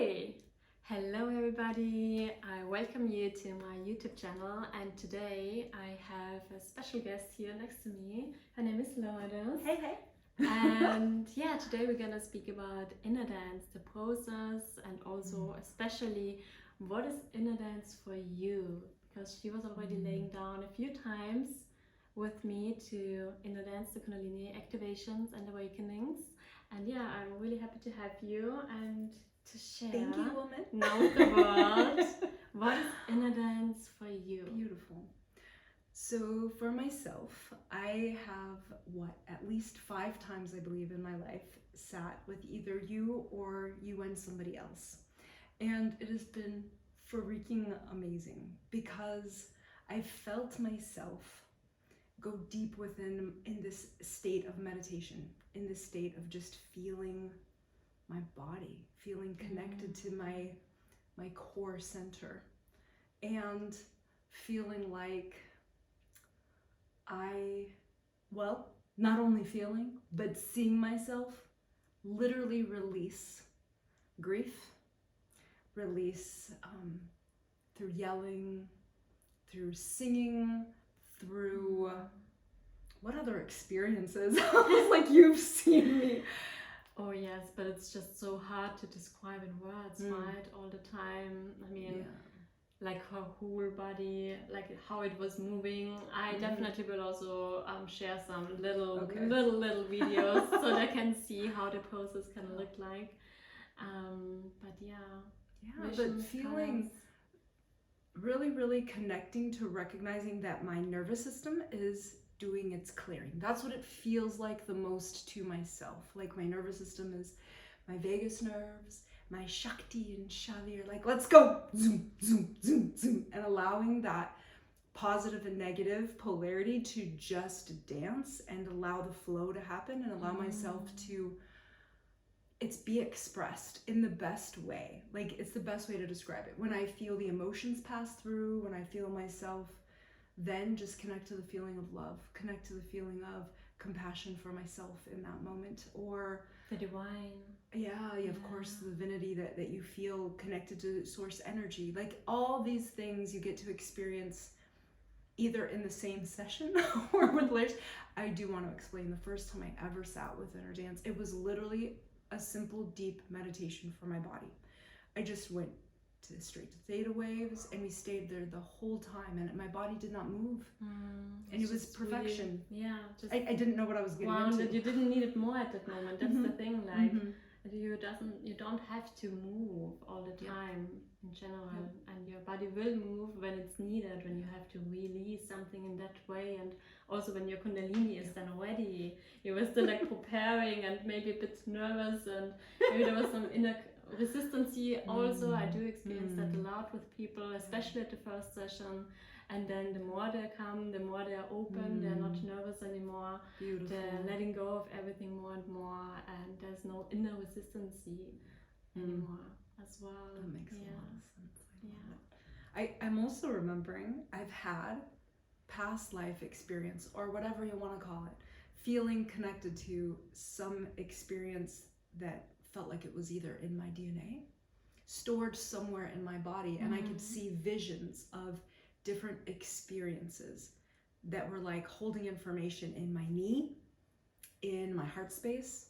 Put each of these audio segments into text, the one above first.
Okay, hello everybody. I welcome you to my YouTube channel, and today I have a special guest here next to me. Her name is Lourdes. Hey, hey. And yeah, today we're gonna speak about inner dance, the process, and also especially what is inner dance for you, because she was already laying down a few times with me to inner dance the Kundalini activations and awakenings. And yeah, I'm really happy to have you and to share. Thank you, woman. Now with the world. What is inner dance for you? Beautiful. So for myself, I have at least 5 times, I believe, in my life sat with either you or you and somebody else. And it has been freaking amazing because I felt myself go deep within in this state of meditation, in this state of just feeling my body, feeling connected to my core center, and feeling like not only feeling, but seeing myself literally release grief, release through yelling, through singing, through what other experiences? Like you've seen me. Oh yes, but it's just so hard to describe in words, right? All the time. I mean, like her whole body, like how it was moving. I definitely will also share some little videos so they can see how the process can look like. But but feeling really connecting to recognizing that my nervous system is doing its clearing. That's what it feels like the most to myself. Like my nervous system is my vagus nerves, my Shakti and Shavi are like, let's go, zoom, zoom, zoom, zoom, and allowing that positive and negative polarity to just dance and allow the flow to happen and allow myself to be expressed in the best way. Like it's the best way to describe it. When I feel the emotions pass through, when I feel myself, then just connect to the feeling of love, connect to the feeling of compassion for myself in that moment, or the divine. Of course, the divinity that you feel connected to source energy. Like all these things you get to experience either in the same session or with layers. I do want to explain the first time I ever sat with inner dance. It was literally a simple, deep meditation for my body. I just went straight to theta waves, and we stayed there the whole time, and my body did not move, and it was perfection. Really, I didn't know what I was getting into. You didn't need it more at that moment. That's the thing. Like you don't have to move all the time in general, and your body will move when it's needed, when you have to release something in that way, and also when your Kundalini is then ready. You were still like preparing and maybe a bit nervous, and maybe there was some inner resistance also. I do experience that a lot with people, especially at the first session, and then the more they come, the more they're open, they're not nervous anymore. Beautiful. They're letting go of everything more and more, and there's no inner resistance anymore as well. That makes a lot of sense. I'm also remembering I've had past life experience, or whatever you want to call it, feeling connected to some experience that felt like it was either in my DNA, stored somewhere in my body, and I could see visions of different experiences that were like holding information in my knee, in my heart space,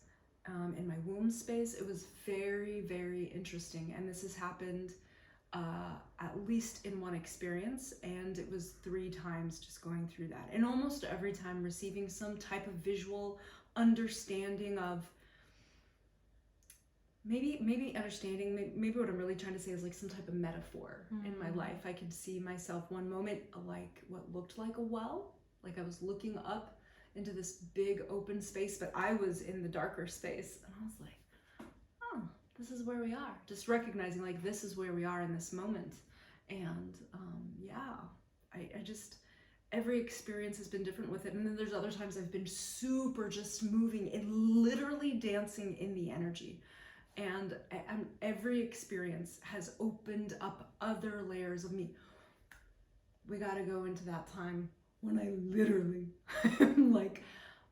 in my womb space. It was very interesting, and this has happened at least in one experience, and it was 3 times just going through that, and almost every time receiving some type of visual understanding of maybe understanding, maybe what I'm really trying to say is like some type of metaphor in my life. I could see myself one moment like what looked like a well, like I was looking up into this big open space, but I was in the darker space, and I was like, oh, this is where we are. Just recognizing like this is where we are in this moment. And I just, every experience has been different with it. And then there's other times I've been super just moving and literally dancing in the energy. And every experience has opened up other layers of me. We got to go into that time when I literally, like,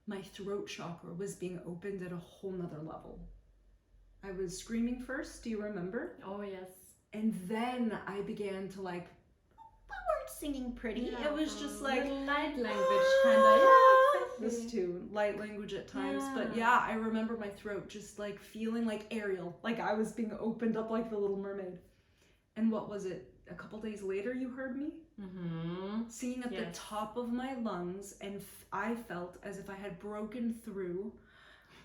my throat chakra was being opened at a whole nother level. I was screaming first, do you remember? Oh yes. And then I began to like, we weren't singing pretty. Yeah, it was just like light language kind of. Yeah, exactly. This too, light language at times. Yeah. But yeah, I remember my throat just like feeling like Ariel, like I was being opened up like the Little Mermaid. And what was it? A couple days later, you heard me singing at the top of my lungs, and I felt as if I had broken through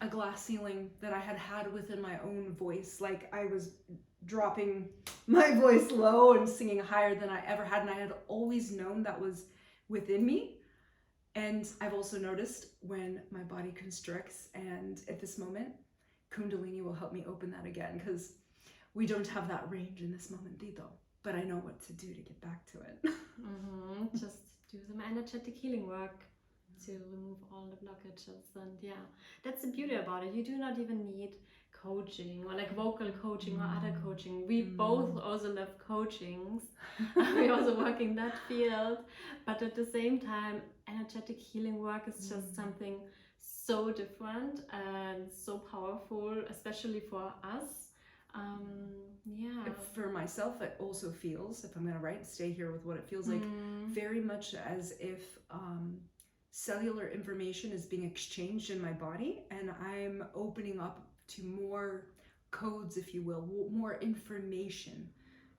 a glass ceiling that I had had within my own voice. Like I was dropping my voice low and singing higher than I ever had, and I had always known that was within me. And I've also noticed when my body constricts, and at this moment, Kundalini will help me open that again, because we don't have that range in this momentito, but I know what to do to get back to it. Just do some energetic healing work to remove all the blockages. And yeah, that's the beauty about it. You do not even need coaching or like vocal coaching or other coaching. We both also love coachings. We also work in that field, but at the same time, energetic healing work is just something so different and so powerful, especially for us. For myself, it also feels, if I'm gonna stay here with what it feels like, very much as if cellular information is being exchanged in my body, and I'm opening up to more codes, if you will, more information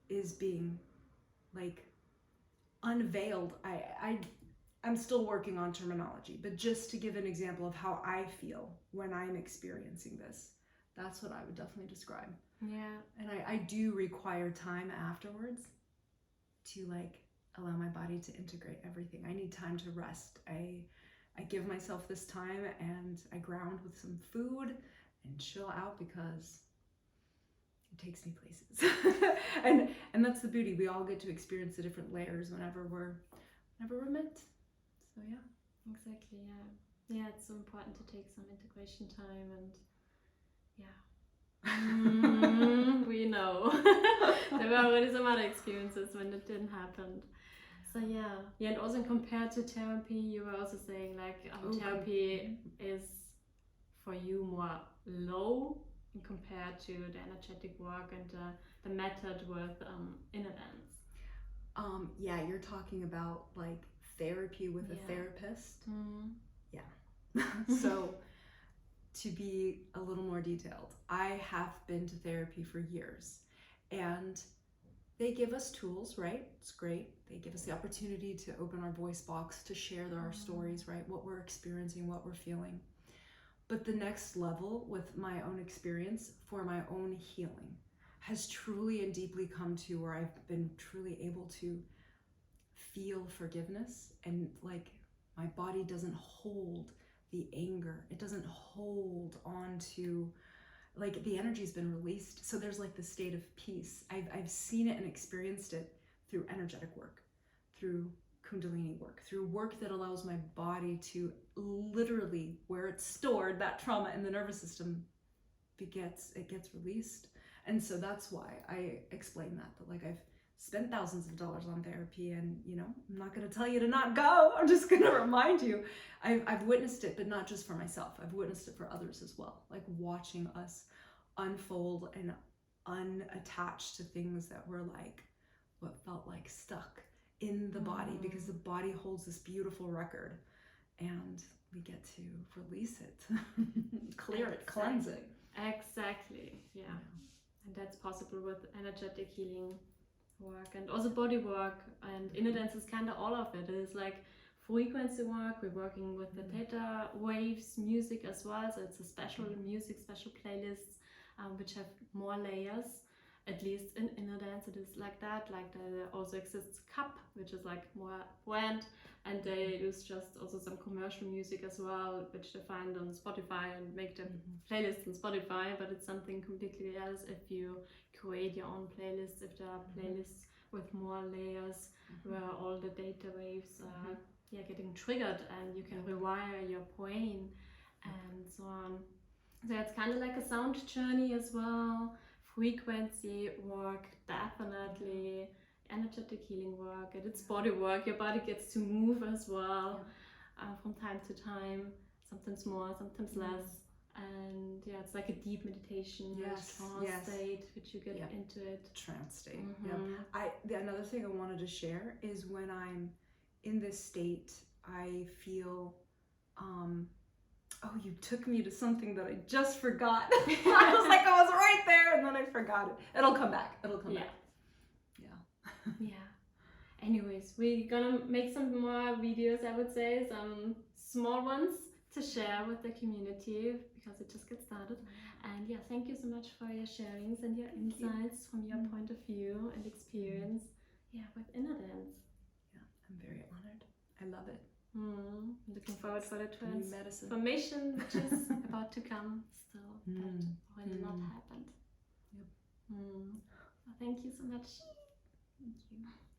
is being like unveiled. I'm still working on terminology, but just to give an example of how I feel when I'm experiencing this, that's what I would definitely describe. Yeah. And I do require time afterwards to like allow my body to integrate everything. I need time to rest. I give myself this time, and I ground with some food and chill out, because it takes me places. and that's the beauty. We all get to experience the different layers whenever we're meant. So yeah. Exactly, yeah. Yeah, it's so important to take some integration time, and we know. There were already some other experiences when it didn't happen. So yeah, and also compared to therapy, you were also saying like therapy is for you more low compared to the energetic work and the method with Innerdance. Yeah, you're talking about like therapy with a therapist. Yeah. So to be a little more detailed, I have been to therapy for years, and they give us tools, right? It's great. They give us the opportunity to open our voice box, to share our stories, right? What we're experiencing, what we're feeling. But the next level with my own experience for my own healing has truly and deeply come to where I've been truly able to feel forgiveness, and like my body doesn't hold the anger. It doesn't hold on to, like, the energy's been released. So there's like the state of peace. I've seen it and experienced it through energetic work, through Kundalini work, through work that allows my body to literally, where it's stored, that trauma in the nervous system, it gets released. And so that's why I explain that like I've spent thousands of dollars on therapy, and you know, I'm not going to tell you to not go. I'm just going to remind you, I've witnessed it, but not just for myself. I've witnessed it for others as well, like watching us unfold and unattach to things that were like what felt like stuck in the body, because the body holds this beautiful record, and we get to release it, clear it, cleanse it. Exactly, yeah. And that's possible with energetic healing work and also body work, and Innerdance is kind of all of it. It is like frequency work. We're working with the theta waves music as well, so it's a special music, special playlists which have more layers. At least in Innerdance it is like that. Like there also exists Cup, which is like more brand, and they use just also some commercial music as well, which they find on Spotify and make them playlists on Spotify, but it's something completely else if you create your own playlists, if there are playlists with more layers where all the data waves are getting triggered, and you can rewire your brain and so on. So it's kind of like a sound journey as well. Frequency work, definitely. Energetic healing work, and it's body work. Your body gets to move as well from time to time, sometimes more, sometimes less. And yeah, it's like a deep meditation, trance state, which you get into it. Trance state. Another thing I wanted to share is when I'm in this state, I feel, you took me to something that I just forgot. I was like, I was right there, and then I forgot it. It'll come back. It'll come back. Yeah. Anyways, we're gonna make some more videos, I would say, some small ones to share with the community because it just gets started. And thank you so much for your sharings and your insights from your point of view and experience with inner dance. I'm very honored. I love it. Looking forward for the transformation which is about to come still, but already not happened. Thank you so much. Thank you.